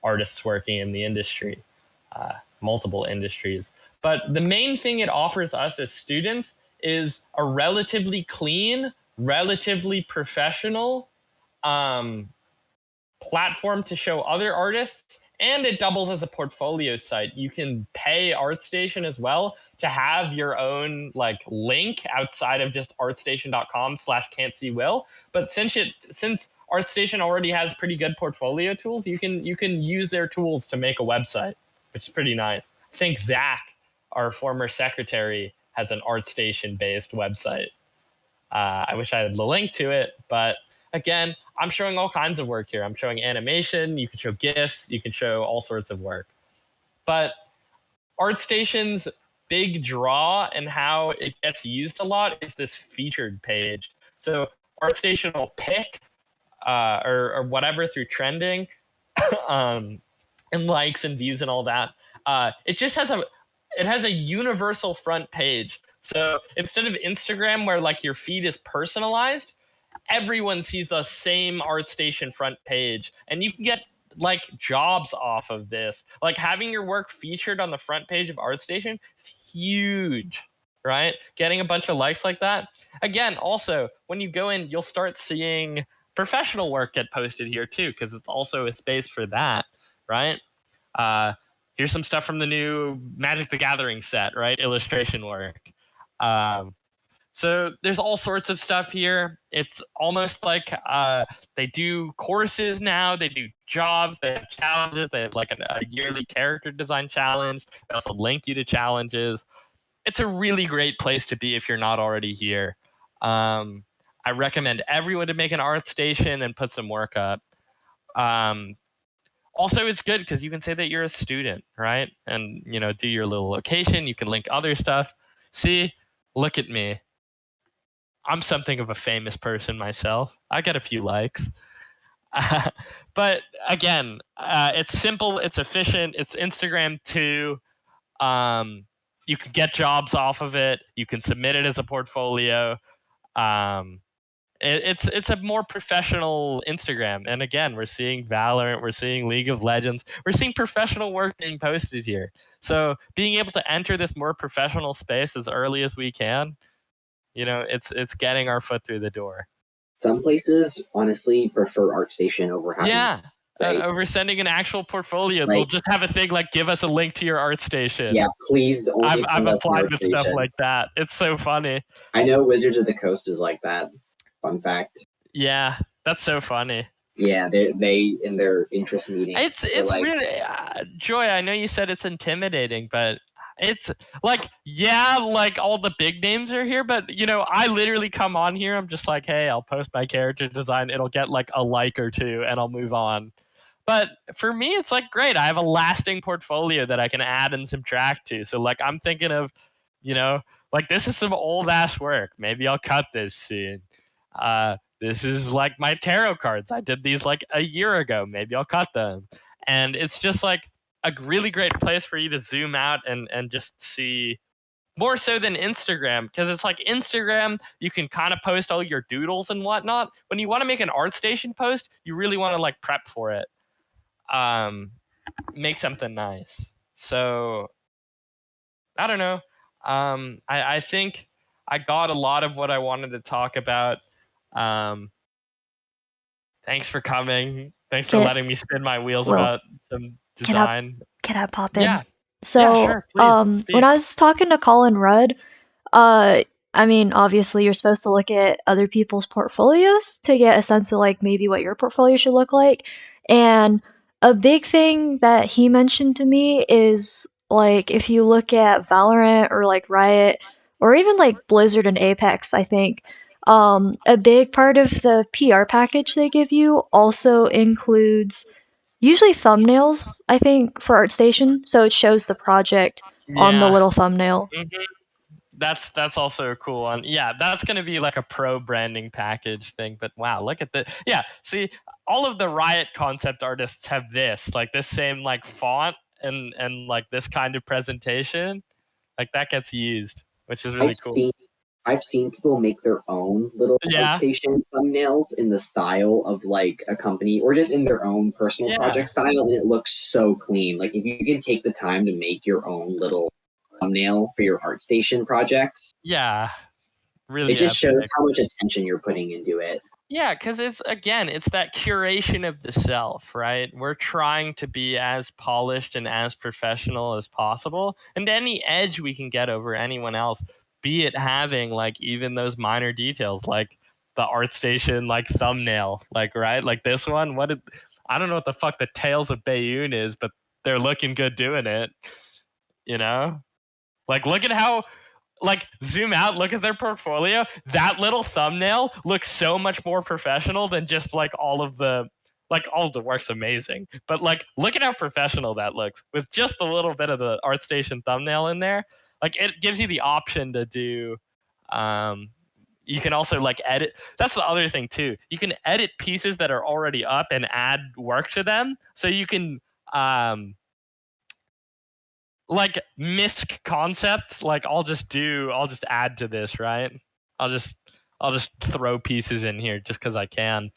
artists working in the industry, multiple industries. But the main thing it offers us as students is a relatively clean, relatively professional platform to show other artists, and it doubles as a portfolio site. You can pay Artstation as well to have your own link outside of just artstation.com/can'tseewill. But since Artstation already has pretty good portfolio tools, you can use their tools to make a website, which is pretty nice. I think Zach, our former secretary, has an Artstation-based website. I wish I had the link to it, but again, I'm showing all kinds of work here. I'm showing animation, you can show GIFs, you can show all sorts of work. But Artstation's big draw and how it gets used a lot is this featured page. So Artstation will pick or whatever through trending and likes and views and all that. It has a universal front page. So instead of Instagram where your feed is personalized, everyone sees the same Artstation front page, and you can get jobs off of this. Having your work featured on the front page of Artstation is huge, right? Getting a bunch of likes like that. Again, also, when you go in, you'll start seeing professional work get posted here too, because it's also a space for that, right? Here's some stuff from the new Magic the Gathering set, right? Illustration work. So there's all sorts of stuff here. It's almost like they do courses now. They do jobs. They have challenges. They have a yearly character design challenge. They also link you to challenges. It's a really great place to be if you're not already here. I recommend everyone to make an Artstation and put some work up. Also, it's good because you can say that you're a student, right? And, do your little location. You can link other stuff. See, look at me. I'm something of a famous person myself. I get a few likes. But again, it's simple. It's efficient. It's Instagram too. You can get jobs off of it. You can submit it as a portfolio. It's a more professional Instagram. And again, we're seeing Valorant, we're seeing League of Legends, we're seeing professional work being posted here. So being able to enter this more professional space as early as we can, it's getting our foot through the door. Some places honestly prefer Artstation over having over sending an actual portfolio. They'll just have a thing give us a link to your Artstation. Yeah, please. I've applied with stuff like that. It's so funny. I know Wizards of the Coast is like that. Fun fact. Yeah, that's so funny. Yeah, they in their interest meeting. It's really Joy. I know you said it's intimidating, but it's all the big names are here. But I literally come on here. I'm just hey, I'll post my character design. It'll get a like or two, and I'll move on. But for me, it's great. I have a lasting portfolio that I can add and subtract to. So I'm thinking of, this is some old ass work. Maybe I'll cut this soon. This is my tarot cards. I did these a year ago. Maybe I'll cut them. And it's just a really great place for you to zoom out and just see more so than Instagram, because it's like Instagram, you can kind of post all your doodles and whatnot. When you want to make an Artstation post, you really want to like prep for it, make something nice. So I don't know. I think I got a lot of what I wanted to talk about. Thanks for coming. Thanks for Can letting me spin my wheels Will, about some can I design. can I pop in? Yeah, yeah, So, sure, please when speak. I was talking to Colin Rudd, uh, I mean, obviously you're supposed to look at other people's portfolios to get a sense of like maybe what your portfolio should look like. And a big thing that he mentioned to me is like if you look at Valorant or like Riot or even like Blizzard and Apex, I think a big part of the PR package they give you also includes usually thumbnails, I think, for ArtStation, so it shows the project on the Yeah. little thumbnail. Mhm. That's also a cool one. Yeah, that's gonna be like a pro branding package thing. But wow, look at the yeah. See, all of the Riot concept artists have this like this same like font and like this kind of presentation. Like that gets used, which is really I've cool. seen I've seen people make their own little Yeah, ArtStation thumbnails in the style of like a company or just in their own personal yeah, project style, and it looks so clean. Like if you can take the time to make your own little thumbnail for your ArtStation projects, yeah. it Really just shows epic. how much attention you're putting into it. Yeah, because it's again, it's that curation of the self, right? We're trying to be as polished and as professional as possible, and any edge we can get over anyone else, be it having like even those minor details, like the ArtStation like thumbnail, like right, like this one. What is? I don't know what the fuck the Tales of Bayonne is, but they're looking good doing it. You know, like look at how like zoom out, look at their portfolio. That little thumbnail looks so much more professional than just like all of the work's amazing. But like look at how professional that looks with just a little bit of the ArtStation thumbnail in there. Like it gives you the option to do you can also like edit. That's the other thing too. You can edit pieces that are already up and add work to them. So you can um like misc concept, like I'll just add to this, right? i'll just I'll just throw pieces in here just because I can.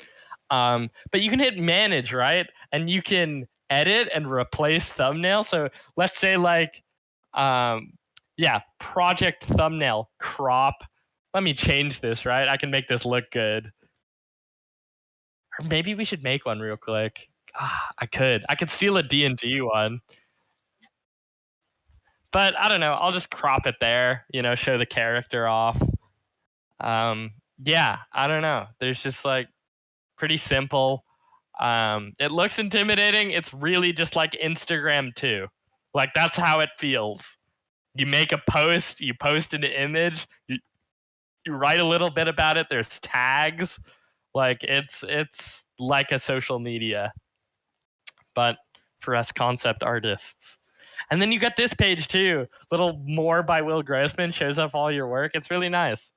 But you can hit manage, right, and you can edit and replace thumbnail. So let's say like yeah, project thumbnail crop. Let me change this, right? I can make this look good. Or maybe we should make one real quick. I could steal a D&D one. But I don't know. I'll just crop it there, show the character off. Um, yeah, I don't know. There's just like pretty simple. It looks intimidating. It's really just like Instagram too. Like that's how it feels. You make a post, you post an image, you write a little bit about it. There's tags. Like it's like a social media, but for us concept artists. And then you got this page too. Little more by Will Grossman shows up all your work. It's really nice.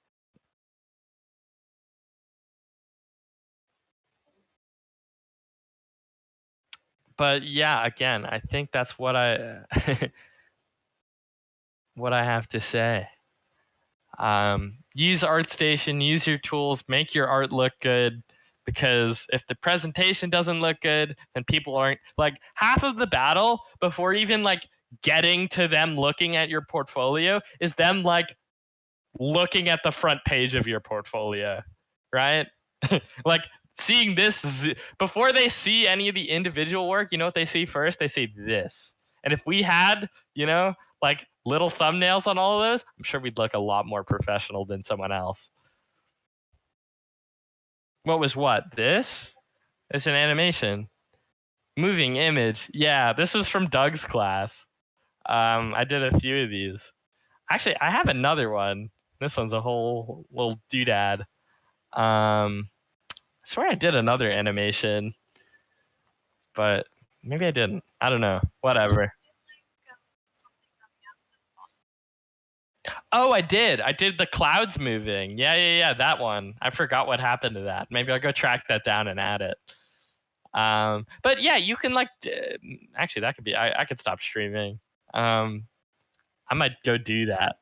But yeah, again, I think that's what I what I have to say. Use ArtStation, use your tools, make your art look good. Because if the presentation doesn't look good, then people aren't like half of the battle before even like getting to them looking at your portfolio is them like looking at the front page of your portfolio, right? Like seeing this before they see any of the individual work, you know what they see first? They see this. And if we had, like little thumbnails on all of those, I'm sure we'd look a lot more professional than someone else. What was what? This? It's an animation. Moving image. Yeah, this was from Doug's class. I did a few of these. Actually, I have another one. This one's a whole little doodad. I swear I did another animation, but maybe I didn't. I don't know. Whatever. Oh, I did. I did the clouds moving. Yeah. That one. I forgot what happened to that. Maybe I'll go track that down and add it. But yeah, you can like. Actually, that could be. I could stop streaming. I might go do that.